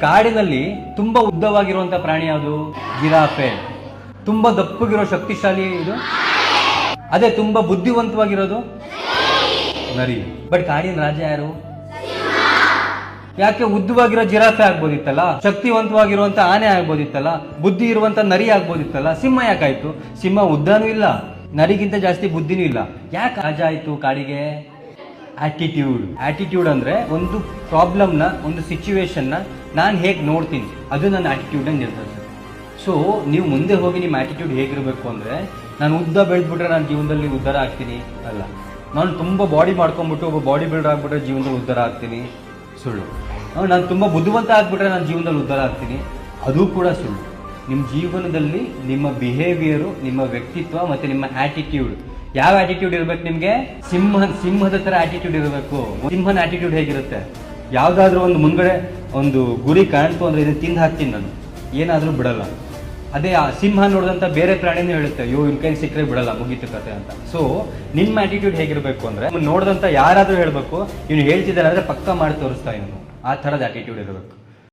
ಕಾಡಿನಲ್ಲಿ ತುಂಬಾ ಉದ್ದವಾಗಿರುವಂತ ಪ್ರಾಣಿ ಯಾವುದು? ಜಿರಾಫೆ. ತುಂಬಾ ದಪ್ಪಗಿರೋ ಶಕ್ತಿಶಾಲಿ ಇದು? ಅದೇ ತುಂಬಾ ಬುದ್ಧಿವಂತವಾಗಿರೋದು ನರಿ. ಬಟ್ ಕಾಡಿನ ರಾಜ ಯಾರು? ಯಾಕೆ ಉದ್ದವಾಗಿರೋ ಜಿರಾಫೆ ಆಗ್ಬೋದಿತ್ತಲ್ಲ, ಶಕ್ತಿವಂತವಾಗಿರುವಂತ ಆನೆ ಆಗ್ಬೋದಿತ್ತಲ್ಲ, ಬುದ್ಧಿ ಇರುವಂತ ನರಿ ಆಗ್ಬೋದಿತ್ತಲ್ಲ, ಸಿಂಹ ಯಾಕಾಯ್ತು? ಸಿಂಹ ಉದ್ದನೂ ಇಲ್ಲ, ನರಿಗಿಂತ ಜಾಸ್ತಿ ಬುದ್ಧಿನೂ ಇಲ್ಲ. ಯಾಕೆ ರಾಜ ಆಯ್ತು ಕಾಡಿಗೆ? ಆಟಿಟ್ಯೂಡ್ ಅಂದ್ರೆ ಒಂದು ಪ್ರಾಬ್ಲಮ್ ನ, ಒಂದು ಸಿಚುವೇಶನ್ ನ ನಾನು ಹೇಗೆ ನೋಡ್ತೀನಿ, ಅದು ನನ್ನ ಆಟಿಟ್ಯೂಡ್ ಅಂತ ನಿರ್ಧರಿಸುತ್ತೆ. ಸೊ ನೀವು ಮುಂದೆ ಹೋಗಿ ನಿಮ್ಮ ಆಟಿಟ್ಯೂಡ್ ಹೇಗಿರಬೇಕು ಅಂದ್ರೆ, ನಾನು ಉದ್ದ ಬೆಳೆದ್ಬಿಟ್ರೆ ನಾನು ಜೀವನದಲ್ಲಿ ಉದ್ಧಾರ ಆಗ್ತೀನಿ ಅಲ್ಲ, ನಾನು ತುಂಬಾ ಬಾಡಿ ಮಾಡ್ಕೊಂಡ್ಬಿಟ್ಟು ಒಬ್ಬ ಬಾಡಿ ಬಿಲ್ಡರ್ ಆಗ್ಬಿಟ್ರೆ ಜೀವನದಲ್ಲಿ ಉದ್ಧಾರ ಆಗ್ತೀನಿ, ಸುಳ್ಳು. ನಾನು ತುಂಬಾ ಬುದ್ಧಿವಂತ ಆಗ್ಬಿಟ್ರೆ ನಾನು ಜೀವನದಲ್ಲಿ ಉದ್ಧಾರ ಆಗ್ತೀನಿ, ಅದು ಕೂಡ ಸುಳ್ಳು. ನಿಮ್ಮ ಜೀವನದಲ್ಲಿ ನಿಮ್ಮ ಬಿಹೇವಿಯರು, ನಿಮ್ಮ ವ್ಯಕ್ತಿತ್ವ ಮತ್ತೆ ನಿಮ್ಮ ಆಟಿಟ್ಯೂಡ್, ಯಾವ ಆಟಿಟ್ಯೂಡ್ ಇರ್ಬೇಕು ನಿಮ್ಗೆ? ಸಿಂಹದ ತರ ಆಟಿಟ್ಯೂಡ್ ಇರಬೇಕು. ಸಿಂಹನ ಆಟಿಟ್ಯೂಡ್ ಹೇಗಿರುತ್ತೆ? ಯಾವ್ದಾದ್ರು ಒಂದು ಮುಂದ್ಗಡೆ ಒಂದು ಗುರಿ ಕಾಣ್ತು ಅಂದ್ರೆ ಇದನ್ನ ತಿಂದು ಹಾಕ್ತೀನಿ ನಾನು, ಏನಾದ್ರೂ ಬಿಡಲ್ಲ. ಅದೇ ಆ ಸಿಂಹ ನೋಡಿದಂತ ಬೇರೆ ಪ್ರಾಣಿನೂ ಹೇಳುತ್ತೆ, ಅಯ್ಯೋ ಇನ್ ಕೈ ಸಿಕ್ಕರೆ ಬಿಡಲ್ಲ, ಮುಗೀತು ಕತೆ ಅಂತ. ಸೊ ನಿಮ್ಮ ಆಟಿಟ್ಯೂಡ್ ಹೇಗಿರ್ಬೇಕು ಅಂದ್ರೆ, ನೋಡಿದಂತ ಯಾರಾದ್ರೂ ಹೇಳ್ಬೇಕು, ಇವ್ನು ಹೇಳ್ತಿದ್ದಾರೆ ಅಂದ್ರೆ ಪಕ್ಕ ಮಾಡಿ ತೋರಿಸ್ತಾ ಇವನು, ಆ ತರದ ಆಟಿಟ್ಯೂಡ್ ಇರಬೇಕು.